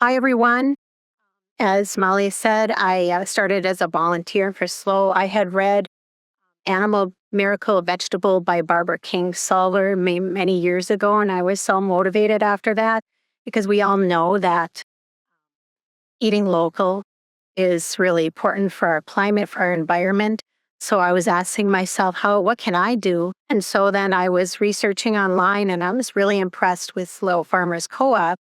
Hi, everyone. As Molly said, I started as a volunteer for SLOW. I had read Animal Miracle Vegetable by Barbara King Soller many years ago, and I was so motivated after that because we all know that eating local is really important for our climate, for our environment. So I was asking myself, what can I do? And so then I was researching online, and I was really impressed with SLOW Farmers Co-op.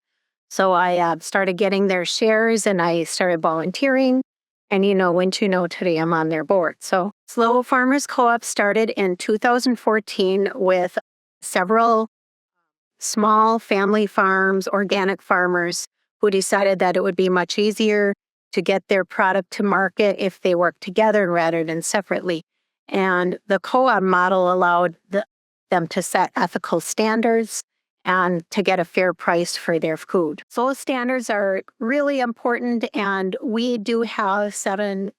So I started getting their shares and I started volunteering. And wouldn't you know, today I'm on their board. So Slow Farmers Co-op started in 2014 with several small family farms, organic farmers who decided that it would be much easier to get their product to market if they worked together rather than separately. And the co-op model allowed them to set ethical standards and to get a fair price for their food. So those standards are really important, and we do have 7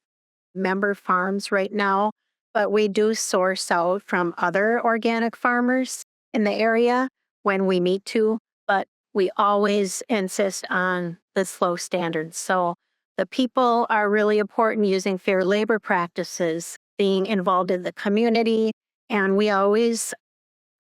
member farms right now, but we do source out from other organic farmers in the area when we need to, but we always insist on the slow standards. So the people are really important, using fair labor practices, being involved in the community, and we always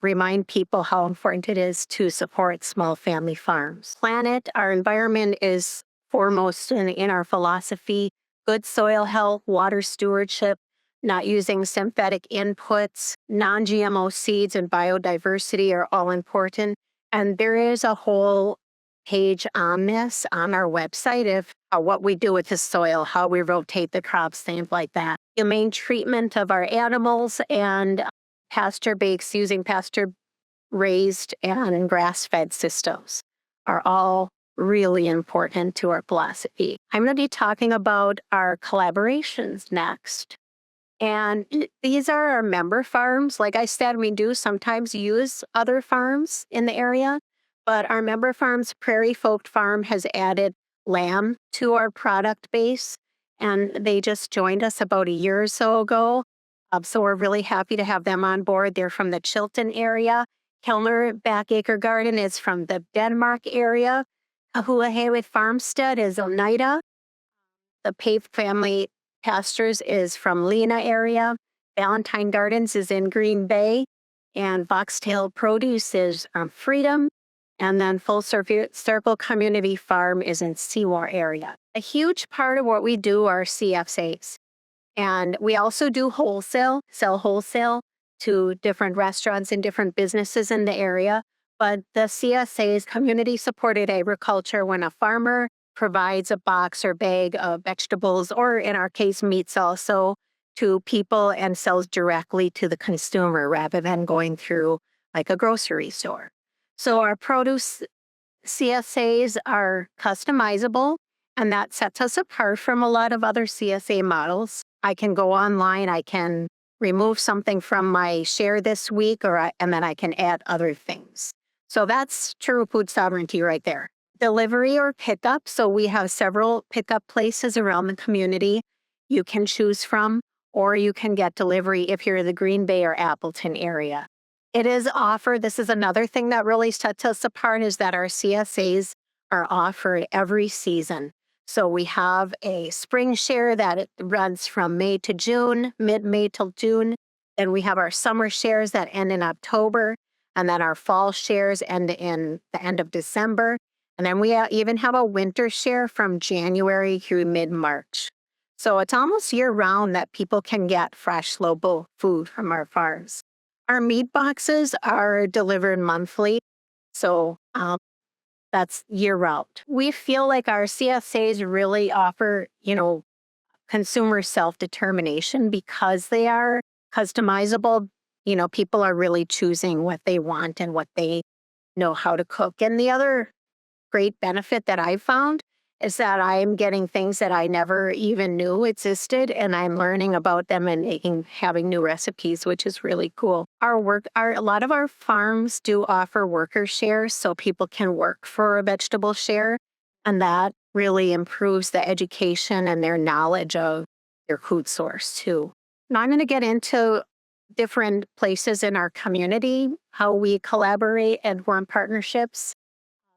remind people how important it is to support small family farms. Planet, our environment is foremost in our philosophy. Good soil health, water stewardship, not using synthetic inputs, non-GMO seeds, and biodiversity are all important. And there is a whole page on this on our website of what we do with the soil, how we rotate the crops, things like that. Humane treatment of our animals and pasture bakes using pasture raised and grass fed systems are all really important to our philosophy. I'm going to be talking about our collaborations next. And these are our member farms. Like I said, we do sometimes use other farms in the area, but our member farms, Prairie Folk Farm, has added lamb to our product base, and they just joined us about a year or so ago. So we're really happy to have them on board. They're from the Chilton area. Kellner Backacre Garden is from the Denmark area. Kahulahewitt Farmstead is Oneida. The Pave Family Pastures is from Lena area. Valentine Gardens is in Green Bay. And Boxtail Produce is Freedom. And then Full Circle Community Farm is in Seymour area. A huge part of what we do are CFAs. And we also do sell wholesale to different restaurants and different businesses in the area. But the CSAs, community supported agriculture, when a farmer provides a box or bag of vegetables, or in our case, meats also, to people and sells directly to the consumer rather than going through like a grocery store. So our produce CSAs are customizable, and that sets us apart from a lot of other CSA models. I can go online, I can remove something from my share this week, and then I can add other things. So that's true food sovereignty right there. Delivery or pickup. So we have several pickup places around the community you can choose from, or you can get delivery if you're in the Green Bay or Appleton area. It is offered, this is another thing that really sets us apart, is that our CSAs are offered every season. So we have a spring share that it runs from May to June, mid-May till June. Then we have our summer shares that end in October. And then our fall shares end in the end of December. And then we even have a winter share from January through mid-March. So it's almost year-round that people can get fresh, local food from our farms. Our meat boxes are delivered monthly, so that's year-round. We feel like our CSAs really offer, consumer self-determination because they are customizable. People are really choosing what they want and what they know how to cook. And the other great benefit that I've found is that I am getting things that I never even knew existed, and I'm learning about them and having new recipes, which is really cool. A lot of our farms do offer worker shares, so people can work for a vegetable share, and that really improves the education and their knowledge of their food source too. Now I'm going to get into different places in our community, how we collaborate and form partnerships.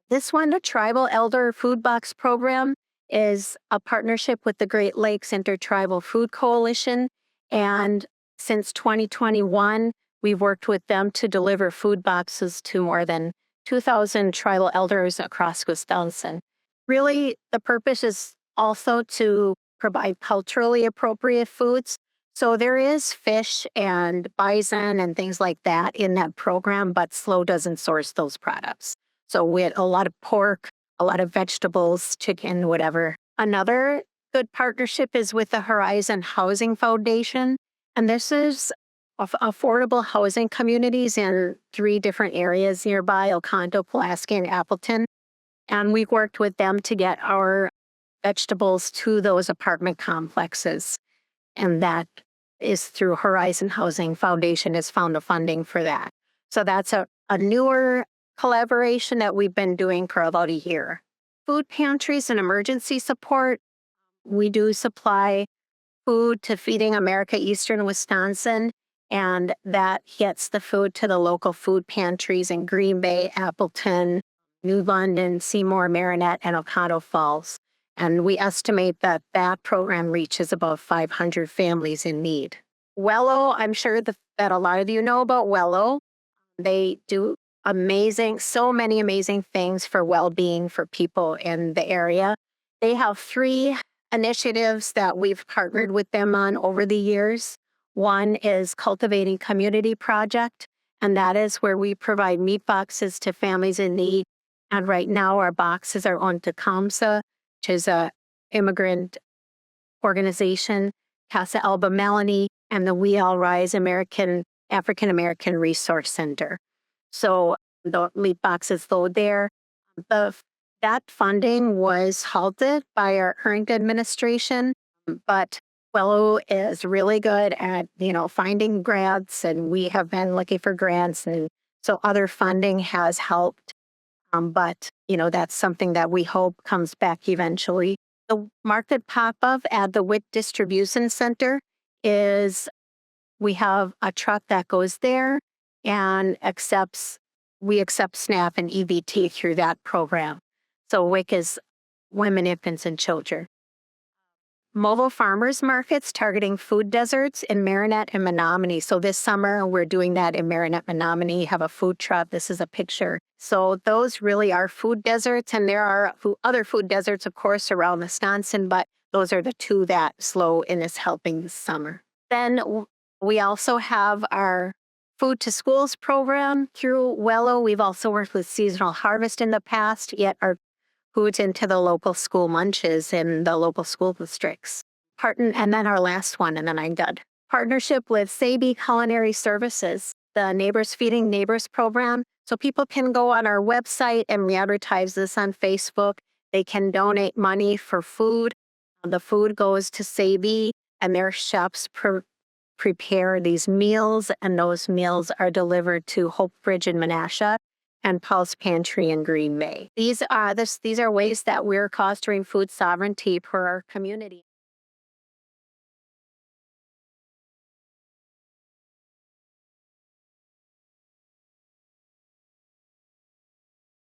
This one, the Tribal Elder Food Box Program, is a partnership with the Great Lakes Intertribal Food Coalition. And since 2021, we've worked with them to deliver food boxes to more than 2,000 tribal elders across Wisconsin. Really, the purpose is also to provide culturally appropriate foods. So there is fish and bison and things like that in that program, but SLO doesn't source those products. So we had a lot of pork, a lot of vegetables, chicken, whatever. Another good partnership is with the Horizon Housing Foundation. And this is affordable housing communities in 3 different areas nearby, Oconto, Pulaski, and Appleton. And we worked with them to get our vegetables to those apartment complexes. And that is through Horizon Housing Foundation has found the funding for that. So that's a newer collaboration that we've been doing for about a year. Food pantries and emergency support. We do supply food to Feeding America Eastern Wisconsin, and that gets the food to the local food pantries in Green Bay, Appleton, New London, Seymour, Marinette, and Oconto Falls. And we estimate that that program reaches about 500 families in need. Wello, I'm sure that a lot of you know about Wello. They do so many amazing things for well-being for people in the area. They have 3 initiatives that we've partnered with them on over the years. One is Cultivating Community Project, and that is where we provide meat boxes to families in need. And right now our boxes are on to CAMSA, which is a immigrant organization, Casa Alba Melanie, and the We All Rise African American Resource Center. So the meat boxes go there. That funding was halted by our current administration, but Wello is really good at, finding grants, and we have been looking for grants, and so other funding has helped. But that's something that we hope comes back eventually. The market pop-up at the WIC Distribution Center is we have a truck that goes there and we accept SNAP and EBT through that program. So WIC is Women, Infants, and Children. Mobile farmers markets targeting food deserts in Marinette and Menominee. So this summer we're doing that in Marinette, Menominee, have a food truck. This is a picture. So those really are food deserts, and there are other food deserts, of course, around Wisconsin, but those are the 2 that SLO is helping this summer. Then we also have our Food to Schools program through Wello. We've also worked with Seasonal Harvest in the past, yet our foods into the local school lunches in the local school districts. And then our last one, and then I'm done. Partnership with Sabi Culinary Services, the Neighbors Feeding Neighbors program. So people can go on our website, and we advertise this on Facebook. They can donate money for food. The food goes to Sabi, and their chefs prepare these meals, and those meals are delivered to Hope Bridge in Menasha and Paul's Pantry in Green Bay. These are ways that we're fostering food sovereignty for our community.